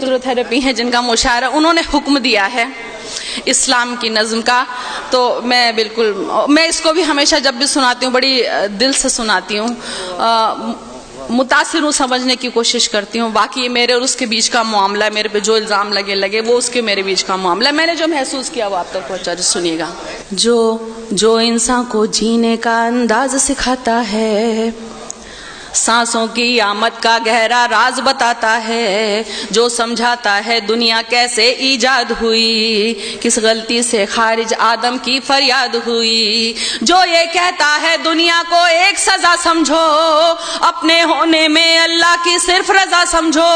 Physiotherapy हैं जिनका मुशायरा उन्होंने हुक्म दिया है इस्लाम की नज़्म का, तो मैं इसको भी हमेशा जब भी सुनाती हूँ बड़ी दिल से सुनाती हूँ, मुतासिर हूँ, समझने की कोशिश करती हूँ। बाकी मेरे और उसके बीच का मामला है, मेरे पे जो इल्ज़ाम लगे वो उसके मेरे बीच का मामला है। मैंने जो महसूस किया वो आप तक पहुँचा, सुनिएगा। जो इंसान को जीने का अंदाज सिखाता है, सांसों की आमद का गहरा राज बताता है, जो समझाता है दुनिया कैसे ईजाद हुई, किस गलती से खारिज आदम की फरियाद हुई, जो ये कहता है दुनिया को एक सजा समझो, अपने होने में अल्लाह की सिर्फ रजा समझो,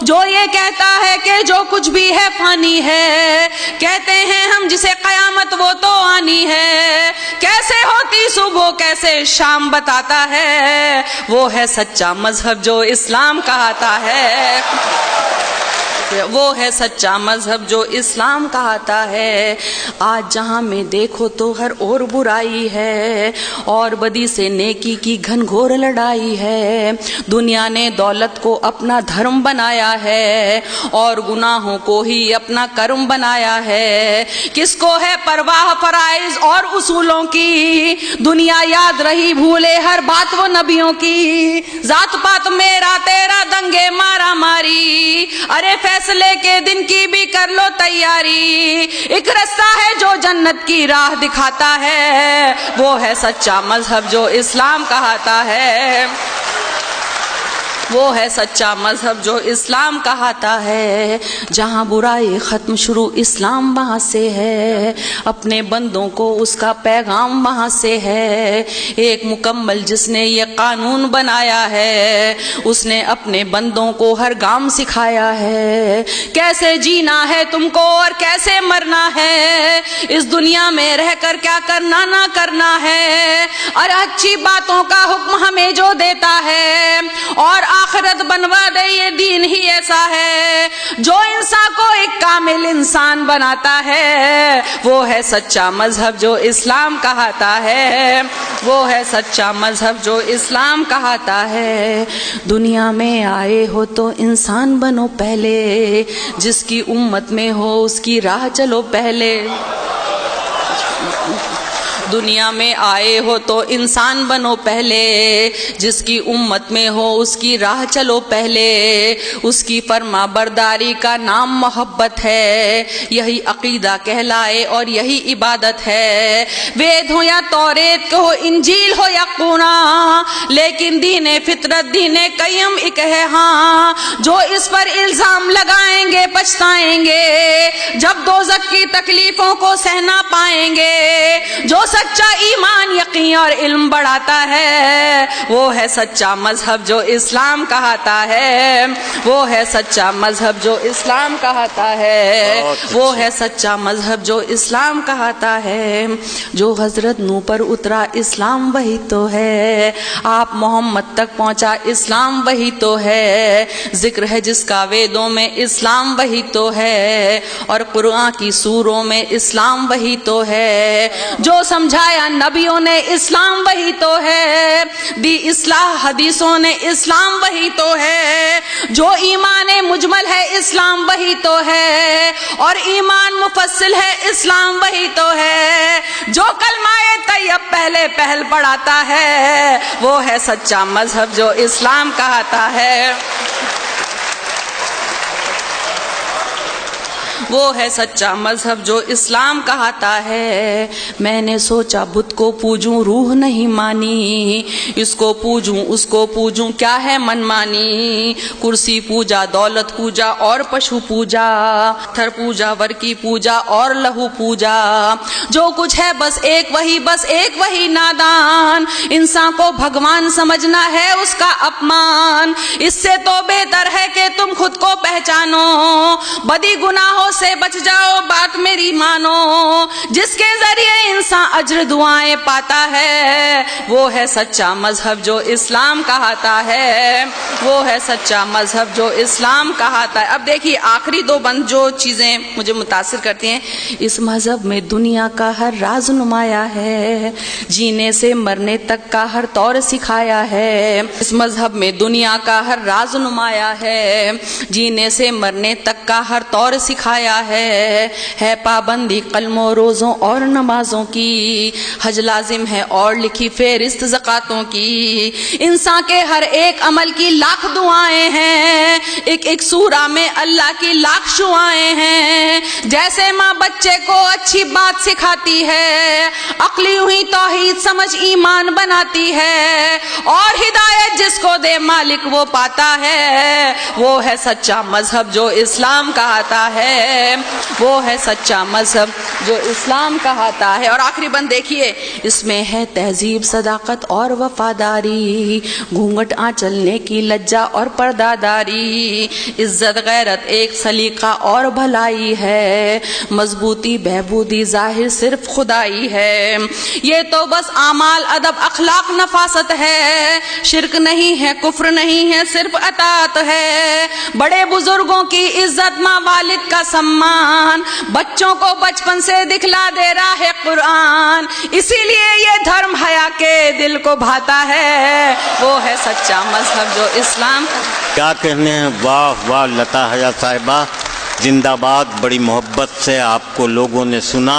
जो ये कहता है कि जो कुछ भी है फानी है, कहते हैं हम जिसे कयामत वो तो आनी है, कैसे होती सुबह कैसे शाम बताता है, वो है सच्चा मजहब जो इस्लाम कहता है, वो है सच्चा मजहब जो इस्लाम कहता है। आज जहां में देखो तो हर और बुराई है, और बदी से नेकी की घनघोर लड़ाई है, दुनिया ने दौलत को अपना धर्म बनाया है, और गुनाहों को ही अपना कर्म बनाया है, किसको है परवाह फराइज और उसूलों की, दुनिया याद रही भूले हर बात वो नबियों की, जात पात मेरा तेरा दंगे मारा मारी, अरे फैसले के दिन की भी कर लो तैयारी, एक रास्ता है जो जन्नत की राह दिखाता है, वो है सच्चा मजहब जो इस्लाम कहता है, वो है सच्चा मजहब जो इस्लाम कहता है। जहाँ बुराई ख़त्म शुरू इस्लाम वहाँ से है, अपने बंदों को उसका पैगाम वहाँ से है, एक मुकम्मल जिसने ये कानून बनाया है, उसने अपने बंदों को हर काम सिखाया है, कैसे जीना है तुमको और कैसे मरना है, इस दुनिया में रहकर क्या करना ना करना है, और अच्छी बातों का हुक्म हमें जो देता है, और आखिरत बनवा दे ये दीन ही ऐसा है, जो इंसान को एक कामिल इंसान बनाता है, वो है सच्चा मजहब जो इस्लाम कहता है, वो है सच्चा मजहब जो इस्लाम कहता है। दुनिया में आए हो तो इंसान बनो पहले, जिसकी उम्मत में हो उसकी राह चलो पहले, दुनिया में आए हो तो इंसान बनो पहले, जिसकी उम्मत में हो उसकी राह चलो पहले, उसकी फर्मा बरदारी का नाम मोहब्बत है, यही अकीदा कहलाए और यही इबादत है, वेद हो या तौरेत हो इंजील हो या कुरान, लेकिन दीने फितरत दीने कय्यम एक है हाँ, जो इस पर इल्जाम लगाएंगे पछताएंगे, जब दोज़ख की तकलीफों को सहना पाएंगे, जो सच्चा ईमान यकीन और इल्म बढ़ाता है, वो है सच्चा मजहब जो इस्लाम कहता है, वो है सच्चा मजहब जो इस्लाम कहता है, वो है सच्चा मजहब जो इस्लाम कहता है। जो हजरत नूह पर उतरा इस्लाम वही तो है, आप मोहम्मद तक पहुंचा इस्लाम वही तो है, जिक्र है जिसका वेदों में इस्लाम वही तो है, और कुरान की सूरों में इस्लाम वही तो है, जो समझाया नबियों ने इस्लाम वही तो है, दी इस्लाह हदीसों ने इस्लाम वही तो है, जो ईमान मुजमल है इस्लाम वही तो है, और ईमान मुफस्सिल है इस्लाम वही तो है, जो कलमाए तैयब पहले पहल पढ़ाता है, वो है सच्चा मजहब जो इस्लाम कहता है, वो है सच्चा मजहब जो इस्लाम कहता है। मैंने सोचा बुत को पूजूं रूह नहीं मानी, इसको पूजूं उसको पूजूं क्या है मनमानी, कुर्सी पूजा दौलत पूजा और पशु पूजा, थर पूजा वर की पूजा और लहू पूजा, जो कुछ है बस एक वही नादान, इंसान को भगवान समझना है उसका अपमान, इससे तो बेहतर है कि तुम खुद को पहचानो, बदी गुनाहों سے بچ جاؤ، بات میری مانو، جس کے ذریعے انسان اجر دعائیں پاتا ہے، وہ ہے سچا مذہب جو اسلام کہاتا ہے، وہ ہے سچا مذہب جو اسلام کہاتا ہے۔ اب دیکھیے آخری دو بند جو چیزیں مجھے متاثر کرتی ہیں، اس مذہب میں دنیا کا ہر راز نمایا ہے، جینے سے مرنے تک کا ہر طور سکھایا ہے۔ اس مذہب میں دنیا کا ہر راز نمایا ہے، جینے سے مرنے تک کا ہر طور سکھایا ہے پابندی قلموں روزوں اور نمازوں کی، حج لازم ہے اور لکھی فہرست زکاتوں کی، انسان کے ہر ایک عمل کی لاکھ دعائیں ہیں، ایک ایک سورہ میں اللہ کی لاکھ شعائیں ہیں، جیسے ماں بچے کو اچھی بات سکھاتی ہے، عقلی ہوئی توحید سمجھ ایمان بناتی ہے، اور ہدایت جس کو دے مالک وہ پاتا ہے، وہ ہے سچا مذہب جو اسلام کہاتا ہے، وہ ہے سچا مذہب جو اسلام کہاتا ہے۔ اور آخری بند دیکھیے، اس میں ہے تہذیب صداقت اور وفاداری، گھونگھٹ آنچلنے کی لجا اور پردہ داری، عزت غیرت ایک سلیقہ اور بھلائی ہے، مضبوطی بہبودی ظاہر صرف خدائی ہے، یہ تو بس اعمال ادب اخلاق نفاست ہے، شرک نہیں ہے کفر نہیں ہے صرف اطاعت ہے، بڑے بزرگوں کی عزت ماں والد کا سمان، بچوں کو بچپن سے دکھلا دے رہا ہے قرآن، اسی لیے یہ دھرم حیا کے دل کو بھاتا ہے، وہ ہے سچا مذہب جو اسلام۔ کیا کہنے ہیں، واہ واہ لتا حیا صاحبہ، زندہ باد۔ بڑی محبت سے آپ کو لوگوں نے سنا۔